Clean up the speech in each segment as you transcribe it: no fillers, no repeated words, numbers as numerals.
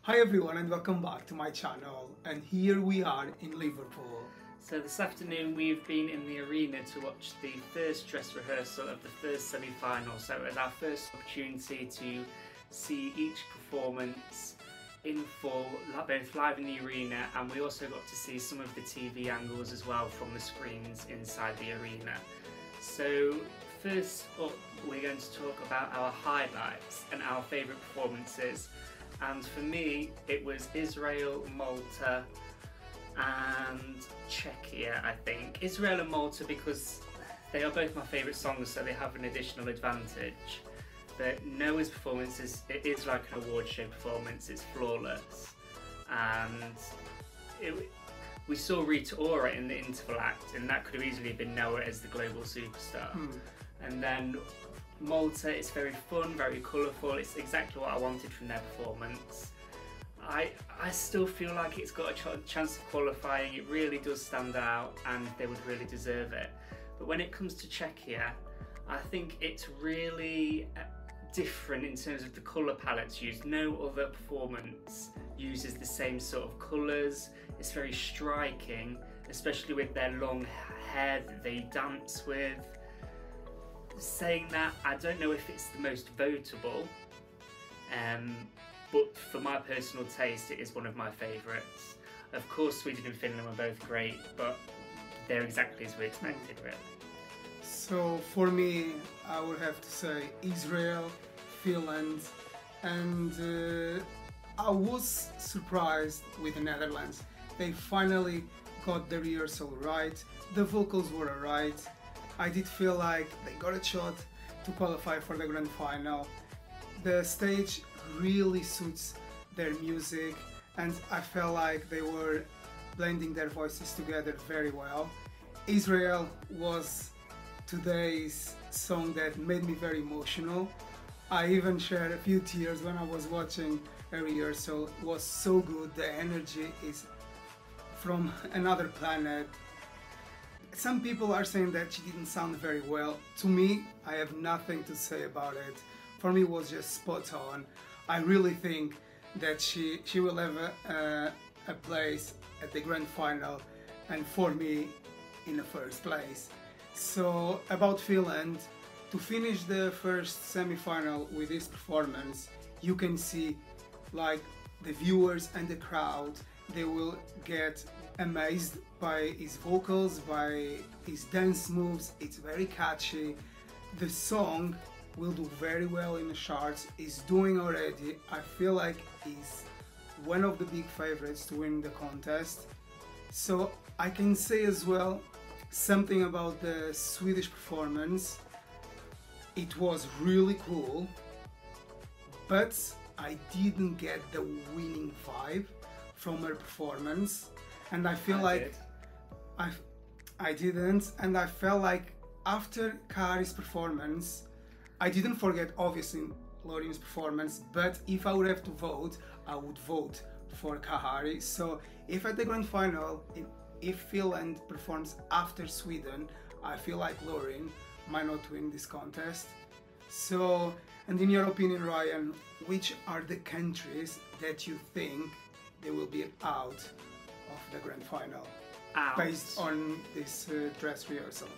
Hi everyone and welcome back to my channel, and here we are in Liverpool. So this afternoon we've been in the arena to watch the first dress rehearsal of the first semi-final, so it was our first opportunity to see each performance in full, both live in the arena, and we also got to see some of the TV angles as well from the screens inside the arena. So first up we're going to talk about our highlights and our favourite performances. And for me, it was Israel, Malta and Czechia, I think. Israel and Malta because they are both my favourite songs, so they have an additional advantage. But Noah's performance it is like an award show performance, it's flawless. And we saw Rita Ora in the interval act, and that could have easily been Noah as the global superstar. And then Malta, it's very fun, very colourful, it's exactly what I wanted from their performance. I still feel like it's got a chance of qualifying, it really does stand out and they would really deserve it. But when it comes to Czechia, I think it's really different in terms of the colour palettes used. No other performance uses the same sort of colours, it's very striking, especially with their long hair that they dance with. Saying that, I don't know if it's the most votable, but for my personal taste it is one of my favourites. Of course Sweden and Finland were both great, but they're exactly as we expected really. So for me, I would have to say Israel, Finland, and I was surprised with the Netherlands. They finally got the rehearsal right, the vocals were alright. I did feel like they got a shot to qualify for the grand final. The stage really suits their music, and I felt like they were blending their voices together very well. Israel was today's song that made me very emotional. I even shared a few tears when I was watching a rehearsal. It was so good, the energy is from another planet. Some people are saying that she didn't sound very well. To me, I have nothing to say about it. For me, it was just spot on. I really think that she will have a place at the grand final, and for me, in the first place. So about Finland, to finish the first semi-final with this performance, you can see like the viewers and the crowd, they will get amazed by his vocals, by his dance moves. It's very catchy. The song will do very well in the charts. He's doing already. I feel like he's one of the big favorites to win the contest. So I can say as well something about the Swedish performance. It was really cool, but I didn't get the winning vibe from her performance, and I feel like I didn't, and I felt like after Kari's performance, I didn't forget obviously Lorin's performance, but if I would have to vote, I would vote for Kahari. So if at the grand final, if Finland performs after Sweden, I feel like Lorin might not win this contest. So, and in your opinion, Ryan, which are the countries that you think they will be out of the grand final based on this dress rehearsal?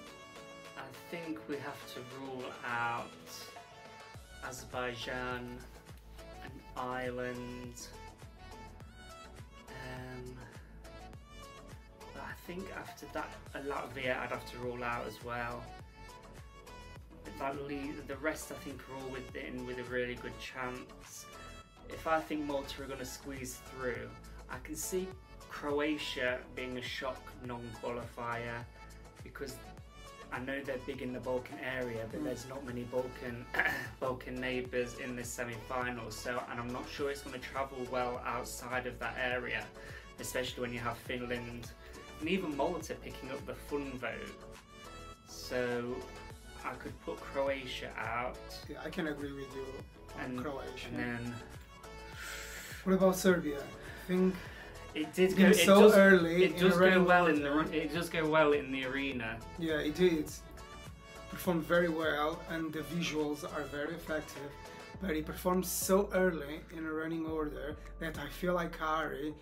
I think we have to rule out Azerbaijan and Ireland. But I think after that, Latvia I'd have to rule out as well. The rest I think are all within with a really good chance. If I think Malta are going to squeeze through, I can see Croatia being a shock non-qualifier, because I know they're big in the Balkan area, but there's not many Balkan neighbours in this semi-final, and I'm not sure it's going to travel well outside of that area, especially when you have Finland and even Malta picking up the fun vote. So I could put Croatia out. Yeah, I can agree with you on Croatia. And then, what about Serbia? I think it did go so early. It does go well in the it does go well in the arena. Yeah, it did. Performed very well, and the visuals are very effective. but he performed so early in a running order that I feel like Harry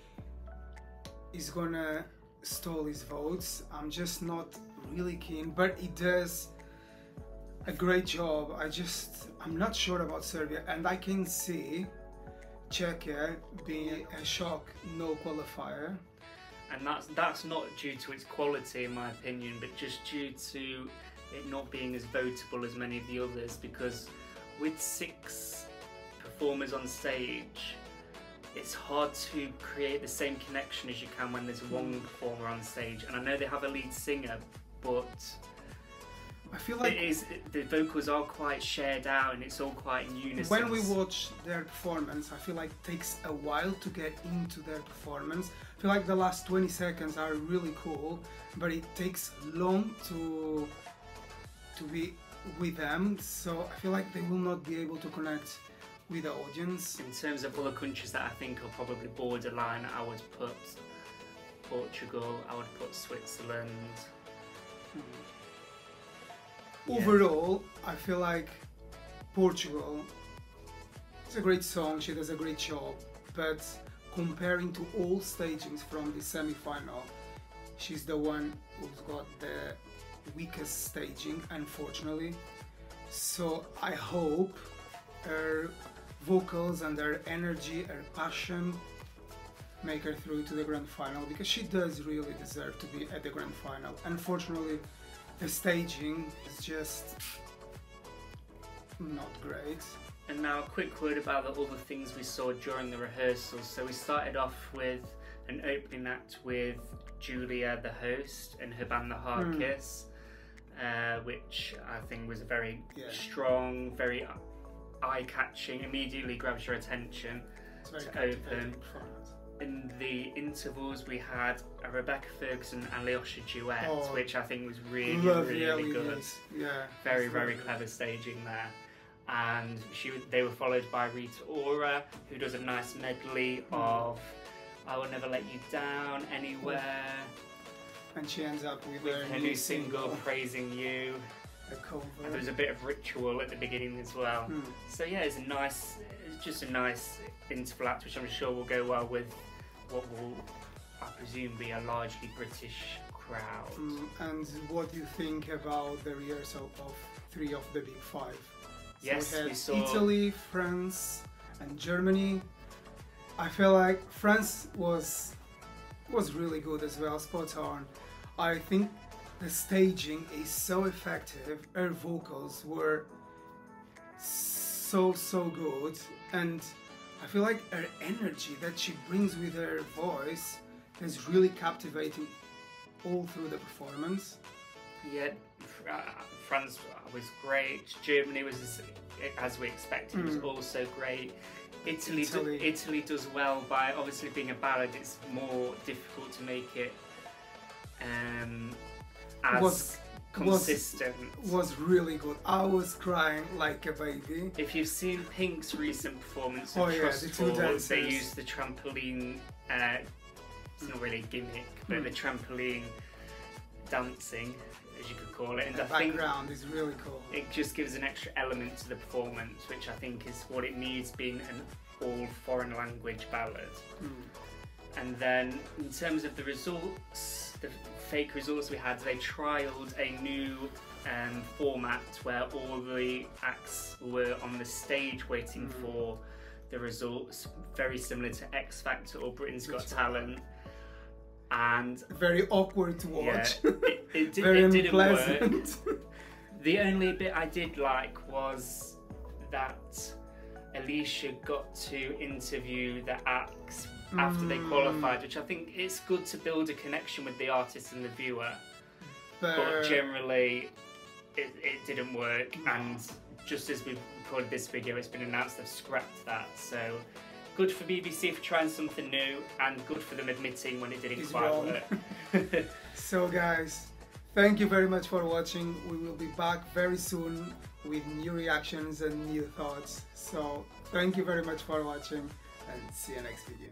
is gonna stall his votes. I'm just not really keen, but he does a great job. I'm not sure about Serbia, and I can see Czechia being a shock no qualifier. And that's not due to its quality, in my opinion, but just due to it not being as votable as many of the others, because with 6 performers on stage, it's hard to create the same connection as you can when there's one performer on stage. And I know they have a lead singer, but I feel like the vocals are quite shared out and it's all quite in unison. When we watch their performance, I feel like it takes a while to get into their performance. I feel like the last 20 seconds are really cool, but it takes long to be with them, so I feel like they will not be able to connect with the audience. In terms of other countries that I think are probably borderline, I would put Portugal, I would put Switzerland. Overall, I feel like Portugal, it's a great song, she does a great job, but comparing to all stagings from the semi-final, she's the one who's got the weakest staging, unfortunately. So I hope her vocals and her energy, her passion make her through to the grand final, because she does really deserve to be at the grand final. Unfortunately, the staging is just not great. And now a quick word about the other things we saw during the rehearsals. So we started off with an opening act with Julia, the host, and her band The Hard Kiss, which I think was a very strong, very eye-catching, immediately grabs your attention to open. In the intervals we had a Rebecca Ferguson and Leosha duet, which I think was really good. Yeah, very clever staging there. And they were followed by Rita Ora, who does a nice medley of I Will Never Let You Down, Anywhere. And she ends up with her new single, Praising You. A cover. And there was a bit of ritual at the beginning as well. So yeah, it's just a nice interval act, which I'm sure will go well with what will, I presume, be a largely British crowd. And what do you think about the rehearsal of 3 of the big 5? So yes, we had saw Italy, France, and Germany. I feel like France was really good as well, spot on. I think the staging is so effective. Her vocals were so good, and I feel like her energy that she brings with her voice is really captivating all through the performance. Yeah, France was great. Germany was, as we expected, was also great. Italy does well by obviously being a ballad. It's more difficult to make it as consistent. Was really good. I was crying like a baby. If you've seen Pink's recent performance of Trustful, they used the trampoline. It's not really a gimmick, but the trampoline dancing, as you could call it, and the background is really cool. It just gives an extra element to the performance, which I think is what it needs, being an all foreign language ballad. And then in terms of the results, the fake results we had, they trialled a new format where all the acts were on the stage waiting for the results, very similar to X Factor or Britain's Got Talent. And very awkward to watch. Yeah, it didn't work. The only bit I did like was that Alicia got to interview the acts after they qualified, which I think it's good to build a connection with the artist and the viewer. But generally, it didn't work. And just as we recorded this video, it's been announced they've scrapped that. So good for BBC for trying something new, and good for them admitting when it didn't quite work. So guys, thank you very much for watching. We will be back very soon with new reactions and new thoughts. So thank you very much for watching, and see you next video.